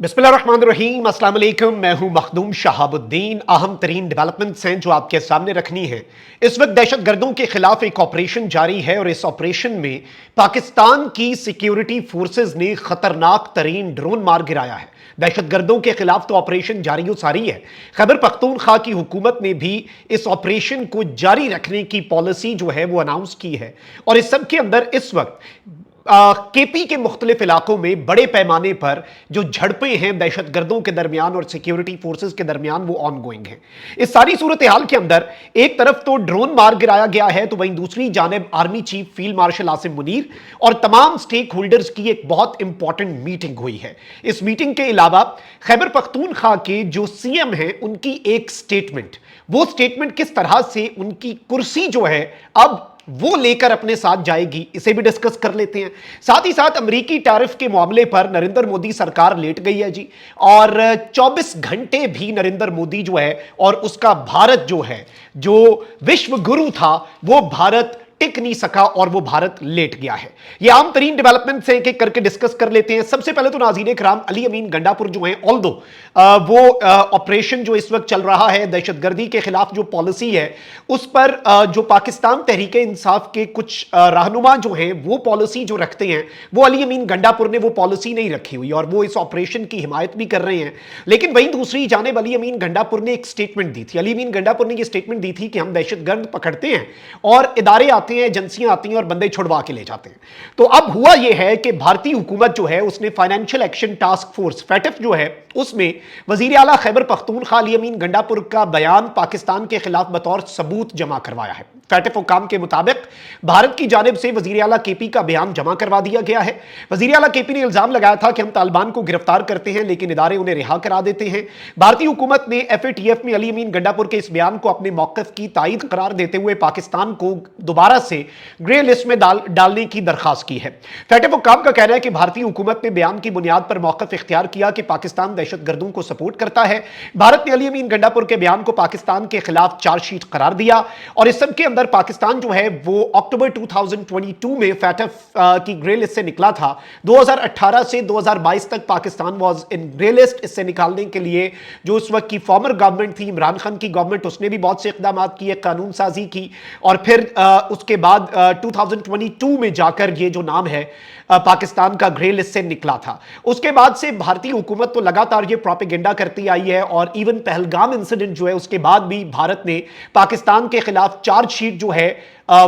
बिस्मिल्लाहिर्रहमानिर्रहीम, अस्सलाम वालेकुम। मैं हूं मखदूम शहाबुद्दीन। अहम तरीन डेवलपमेंट्स हैं जो आपके सामने रखनी है। इस वक्त दहशत गर्दों के खिलाफ एक ऑपरेशन जारी है और इस ऑपरेशन में पाकिस्तान की सिक्योरिटी फोर्सेज ने खतरनाक तरीन ड्रोन मार गिराया है। दहशत गर्दों के खिलाफ तो ऑपरेशन जारी और सारी है। खैबर पख्तूनख्वा की हुकूमत ने भी इस ऑपरेशन को जारी रखने की पॉलिसी जो है वो अनाउंस की है और इस सब के अंदर इस वक्त केपी के मुख्तलिफ इलाकों में बड़े पैमाने पर जो झड़पें हैं दहशत गर्दों के दरमियान और सिक्योरिटी फोर्सेस के दरमियान वो ऑन गोइंग हैं। इस सारी सूरत हाल के अंदर एक तरफ तो ड्रोन मार गिराया गया है तो वहीं दूसरी जानिब army chief field marshal Asim Munir और तमाम स्टेक होल्डर्स की एक बहुत इंपॉर्टेंट मीटिंग हुई है। इस मीटिंग के अलावा खैबर पख्तूनख्वा के जो सीएम हैं उनकी एक स्टेटमेंट, वो स्टेटमेंट किस तरह से उनकी कुर्सी जो है अब वो लेकर अपने साथ जाएगी, इसे भी डिस्कस कर लेते हैं। साथ ही साथ अमेरिकी टैरिफ के मामले पर नरेंद्र मोदी सरकार लेट गई है जी, और 24 घंटे भी नरेंद्र मोदी जो है और उसका भारत जो है, जो विश्व गुरु था, वो भारत टिक नहीं सका और वो भारत लेट गया है। ये आम तरीन डेवलपमेंट से एक एक करके डिस्कस कर लेते हैं। सबसे पहले तो नाज़रीन कराम, अली अमीन गंडापुर जो हैं, ऑल्दो वो ऑपरेशन जो इस वक्त चल रहा है दहशतगर्दी के खिलाफ जो पॉलिसी है उस पर जो पाकिस्तान तहरीक इंसाफ के कुछ रहनुमा जो हैं वो पॉलिसी जो रखते हैं, वो अली अमीन गंडापुर ने वो पॉलिसी नहीं रखी हुई और वो इस ऑपरेशन की हिमायत भी कर रहे हैं। लेकिन वहीं दूसरी जानिब अली अमीन गंडापुर ने एक स्टेटमेंट दी थी। अली अमीन गंडापुर ने यह स्टेटमेंट दी थी कि हम दहशतगर्द पकड़ते हैं और इदारे आते हैं, एजेंसियां आती हैं और बंदे छुड़वा के ले जाते हैं। तो अब हुआ यह है कि भारतीय हुकूमत जो है उसने फाइनेंशियल एक्शन टास्क फोर्स फैटिफ जो है उसमें वजीर आला खैबर पख्तूनख्वा अली अमीन गंडापुर का बयान पाकिस्तान के खिलाफ बतौर सबूत जमा करवाया है। फैटिफ हुकाम के मुताबिक भारत की जानिब से वजीर आला केपी का बयान जमा करवा दिया गया है। वजीर आला केपी ने इल्जाम लगाया था कि हम तालिबान को गिरफ्तार करते हैं लेकिन इदारे उन्हें रिहा करा देते हैं। भारतीय हुकूमत ने एफएटीएफ में अली अमीन गंडापुर के इस बयान को अपने मौक़िफ़ की तायद करार देते हुए पाकिस्तान को दोबारा से ग्रे लिस्ट में डालने की दरखास्त की है। फैटिफ हुकाम का कहना है कि भारतीय हुकूमत ने बयान की बुनियाद पर मौक़िफ़ इख्तियार किया कि पाकिस्तान दहशतगर्दों को सपोर्ट करता है। भारत ने अली अमीन गंडापुर के बयान को पाकिस्तान के खिलाफ चार्जशीट करार दिया और इस सब के अंदर पाकिस्तान जो है वो अक्टूबर 2022 में फैटिफ की ग्रे लिस्ट से निकला था। 2018 से 2022 तक Pakistan was in grey list. इससे निकालने के लिए जो उस वक्त की फॉर्मर गवर्नमेंट थी, इमरान खान की गवर्नमेंट, उसने भी बहुत से इक़दाम किए, कानून साजी की और फिर उसके बाद 2022 में जाकर ये जो नाम है पाकिस्तान का ग्रे लिस्ट से निकला था। उसके बाद से भारतीय हुकूमत तो लगातार ये प्रोपेगेंडा करती आई है और इवन पहलगाम इंसिडेंट जो है उसके बाद भी भारत ने पाकिस्तान के खिलाफ चार्जशीट जो है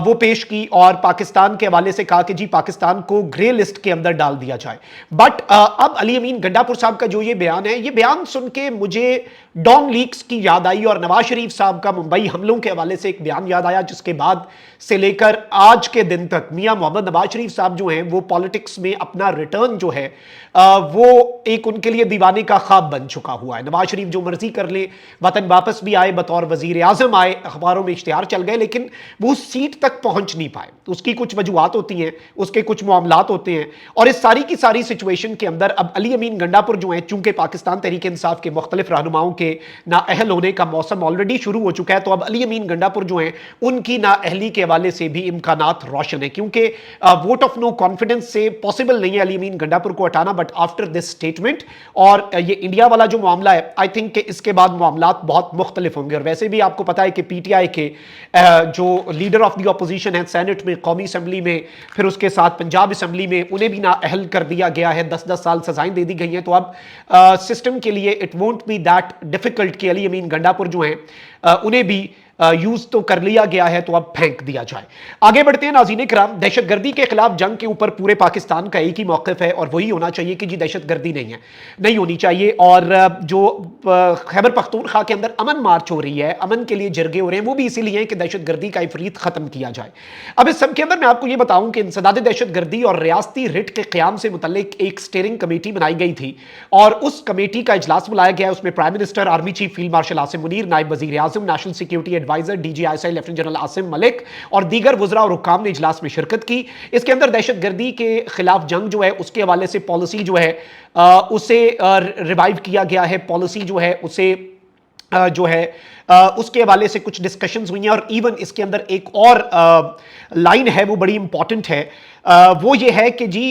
वो पेश की और पाकिस्तान के हवाले से कहा कि जी पाकिस्तान को ग्रे लिस्ट के अंदर डाल दिया जाए। बट अब अली अमीन गंडापुर साहब का जो ये बयान है, ये बयान सुन के मुझे डॉन लीक्स की याद आई और नवाज शरीफ साहब का मुंबई हमलों के हवाले से एक बयान याद आया, जिसके बाद से लेकर आज के दिन तक मियां मोहम्मद नवाज शरीफ साहब जो हैं वो पॉलिटिक्स में अपना रिटर्न जो है वो एक उनके लिए दीवाने का ख्वाब बन चुका हुआ है। नवाज शरीफ जो मर्जी कर ले, वतन वापस भी आए, बतौर वजीर आजम आए, अखबारों में इश्तिहार चल गए, लेकिन वो सीट तक पहुंच नहीं पाए। उसकी कुछ वजूहात होती हैं, उसके कुछ मामलात होते हैं और इस सारी की सारी सिचुएशन के अंदर अब अली अमीन गंडापुर जो है, चूंकि पाकिस्तान तहरीक इंसाफ के मुख्तलिफ रहनुमाओं के नाअहल होने का मौसम ऑलरेडी शुरू हो चुका है, तो अब अली अमीन गंडापुर जो है उनकी नाअहली के हवाले से भी इम्कानात रोशन है, क्योंकि वोट ऑफ नो कॉन्फिडेंस से पॉसिबल नहीं है अली अमीन गंडापुर को हटाना। बट आफ्टर दिस स्टेटमेंट और ये इंडिया वाला जो मामला है, आई थिंक इसके बाद मामलात बहुत मुख्तलिफ होंगे। और वैसे भी आपको पता है कि पीटीआई के जो लीडर ऑफ द अपोजिशन है सेनेट में, कौमी असम्बली में, फिर उसके साथ पंजाब असम्बली में, उन्हें भी नाअहल कर दिया गया है, 10-10 साल सजाएं दे दी गई हैं। तो अब सिस्टम के लिए it won't be that difficult कि अली अमीन गंडापुर जो हैं उन्हें भी यूज तो कर लिया गया है, तो अब फेंक दिया जाए। आगे बढ़ते हैं नाज़रीन किराम। दहशतगर्दी के खिलाफ जंग के ऊपर पूरे पाकिस्तान का एक ही मौक़िफ़ है और वही होना चाहिए कि जी दहशतगर्दी नहीं होनी चाहिए। और जो खैबर पख्तूनख्वा के अंदर अमन मार्च हो रही है, अमन के लिए जरगे हो रहे हैं, वो भी इसीलिए है कि दहशतगर्दी का इफरीत खत्म किया जाए। अब इस सब के अंदर मैं आपको ये बताऊं कि इंसदाद दहशतगर्दी और रियासती रिट के क़याम से मुतल्लिक एक स्टीयरिंग कमेटी बनाई गई थी और उस कमेटी का इजलास बुलाया गया है। उसमें prime minister, army chief field marshal Asim Munir, नायब वजीर आजम, national security adviser DG ISI lieutenant general Asim Malik और दीगर वज़रा और हुक्काम ने इजलास में शिरकत की। इसके अंदर दहशतगर्दी के खिलाफ जंग जो है उसके हवाले से पॉलिसी जो है उसे रिवाइव किया गया है। पॉलिसी जो है उसे जो है उसके हवाले से कुछ डिस्कशंस हुई हैं और इवन इसके अंदर एक और लाइन है वो बड़ी इंपॉर्टेंट है وہ یہ ہے کہ جی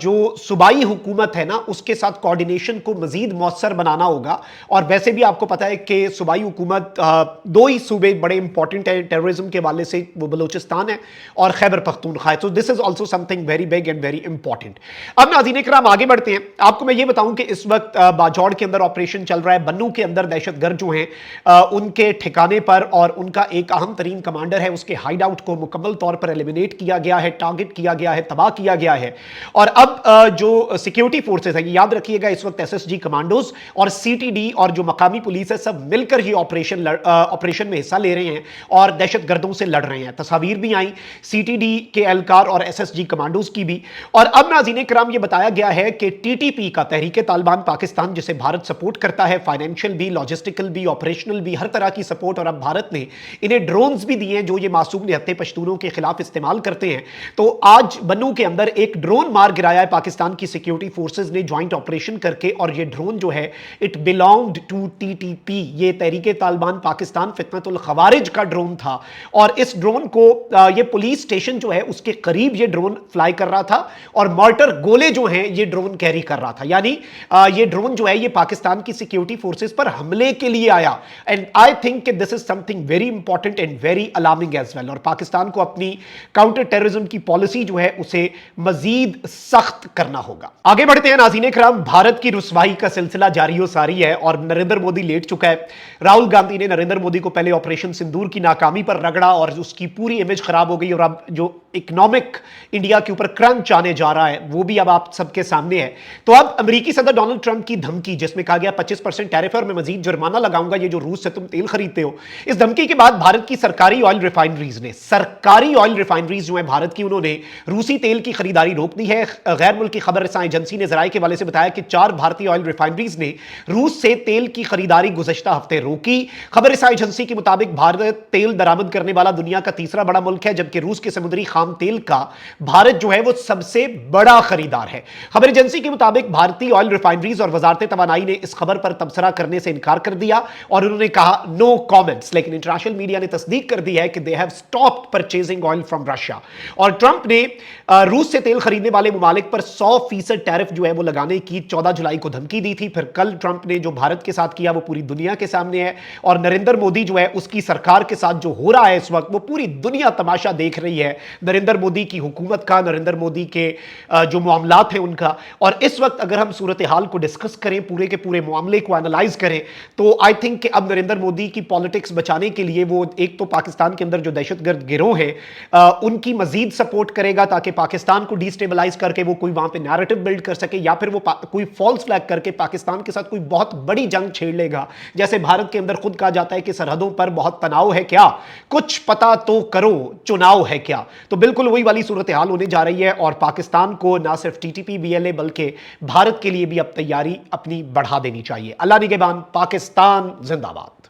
جو صوبائی حکومت ہے نا اس کے ساتھ کوارڈینیشن کو مزید مؤثر بنانا ہوگا. اور ویسے بھی آپ کو پتا ہے کہ صوبائی حکومت دو ہی صوبے بڑے امپورٹنٹ ہیں ٹیررزم کے حوالے سے, وہ بلوچستان ہے اور خیبر پختونخوا. تو this is also something very big and very important. اب ناظرین کرام آگے بڑھتے ہیں. آپ کو میں یہ بتاؤں کہ اس وقت باجوڑ کے اندر آپریشن چل رہا ہے. بنو کے اندر دہشت گرد جو ہیں ان کے ٹھکانے پر اور ان کا ایک اہم ترین کمانڈر ہے, اس کے ہائیڈ آؤٹ کو مکمل طور پر ایلیمینیٹ کیا گیا ہے, ٹارگٹ کیا گیا ہے, تباہ کیا گیا ہے. اور اب جو سیکیورٹی فورسز ہیں, یاد رکھیے گا اس وقت ایس ایس جی کمانڈوز اور سی ٹی ڈی اور جو مقامی پولیس ہے سب مل کر ہی آپریشن میں حصہ لے رہے ہیں اور دہشت گردوں سے لڑ رہے ہیں. تصاویر بھی آئیں سی ٹی ڈی کے اہلکار اور ایس ایس جی کمانڈوز کی بھی. اور اب ناظرین کرام یہ بتایا گیا ہے کہ ٹی ٹی پی کا, تحریک طالبان پاکستان, جسے بھارت سپورٹ کرتا ہے, فائنینشیل بھی, لاجسٹیکل بھی, آپریشنل بھی, ہر طرح کی سپورٹ, اور اب بھارت نے انہیں ڈرونز بھی دیے ہیں جو یہ معصوم نہتے پشتونوں کے خلاف استعمال کرتے ہیں. تو آج بنو کے اندر ایک ڈرون مار گرایا ہے پاکستان کی سیکیورٹی فورسز نے جوائنٹ آپریشن کر کے, اور یہ ڈرون جو ہے it belonged to T T P. یہ تحریک طالبان پاکستان فتنۃ الخوارج کا ڈرون تھا, اور اس ڈرون کو یہ پولیس اسٹیشن جو ہے اس کے قریب یہ ڈرون فلائی کر رہا تھا, اور مارٹر گولے جو ہیں یہ ڈرون کیری کر رہا تھا. یعنی یہ ڈرون جو ہے یہ پاکستان کی سیکیورٹی فورسز پر حملے کے لیے آیا. اینڈ آئی تھنک کہ this is something very important and very alarming as well. اور پاکستان کو اپنی کاؤنٹر ٹیررزم کی پالیسی جو ہے اسے مزید سخت کرنا ہوگا. آگے بڑھتے ہیں ناظرین کرام. بھارت کی رسوائی کا سلسلہ جاری و ساری ہے اور نریندر مودی لیٹ چکا ہے. راہل گاندھی نے نریندر مودی کو پہلے آپریشن سندور کی ناکامی پر رگڑا اور اس کی پوری امیج خراب ہو گئی, اور اب جو اکنامک انڈیا کے اوپر کرنچ آنے جا رہا ہے وہ بھی اب آپ سب کے سامنے ہے. تو اب امریکی صدر ڈونلڈ ٹرمپ کی دھمکی, جس میں کہا گیا 25% ٹیرف ہے اور میں مزید جرمانہ لگاؤں گا یہ جو روس سے تم تیل خریدتے ہو, اس دھمکی کے بعد بھارت کی سرکاری آئل ریفائنریز جو ہیں بھارت کی, انہوں نے روسی تیل کی خریداری روک دی ہے. غیر ملکی خبر رساں ایجنسی نے ذرائع کے حوالے سے بتایا کہ 4 بھارتی آئل ریفائنریز نے روس سے تیل کی خریداری گزشتہ ہفتے روکی. خبر رساں ایجنسی کے مطابق بھارت تیل درآمد کرنے والا دنیا کا تیسرا بڑا ملک ہے, جبکہ روس کے سمندری خام تیل کا بھارت جو ہے وہ سب سے بڑا خریدار ہے. خبر ایجنسی کے مطابق بھارتی آئل ریفائنریز اور وزارت توانائی نے اس خبر پر تبصرہ کرنے سے انکار کر دیا اور انہوں نے کہا نو کامنٹس, لیکن انٹرنیشنل میڈیا نے تصدیق کر دی ہے کہ they have stopped purchasing oil from Russia. اور ٹرمپ نے روس سے تیل خریدنے والے ممالک پر 100% ٹیرف جو ہے وہ لگانے کی 14 جولائی کو دھمکی دی تھی. پھر کل ٹرمپ نے جو بھارت کے ساتھ کیا وہ پوری دنیا کے سامنے ہے, اور نریندر مودی جو ہے اس کی سرکار کے ساتھ جو ہو رہا ہے اس وقت وہ پوری دنیا تماشا دیکھ رہی ہے نریندر مودی کی حکومت کا, نریندر مودی کے جو معاملات ہیں ان کا. اور اس وقت اگر ہم صورتحال کو ڈسکس کریں, پورے کے پورے معاملے کو انالائز کریں, تو آئی تھنک کہ اب نریندر مودی کی پالیٹکس بچانے کے لیے وہ ایک تو پاکستان کے اندر جو دہشت گرد گروہ ہیں ان کی مزید سپورٹ کرے گا تاکہ پاکستان کو ڈی سٹیبلائز کر کے وہ کوئی وہاں پہ نیریٹو بلڈ کر سکے, یا پھر وہ کوئی فالس فلیگ کر کے پاکستان کے ساتھ کوئی بہت بڑی جنگ چھیڑ لے گا. جیسے بھارت کے اندر خود کہا جاتا ہے کہ سرحدوں پر بہت تناؤ ہے کیا, کچھ پتا تو کرو چناؤ ہے کیا. تو بالکل وہی والی صورتحال ہونے جا رہی ہے, اور پاکستان کو نہ صرف T T P be L A بلکہ بھارت کے لیے بھی اب تیاری اپنی بڑھا دینی چاہیے. اللہ نگہبان. پاکستان زندہ باد.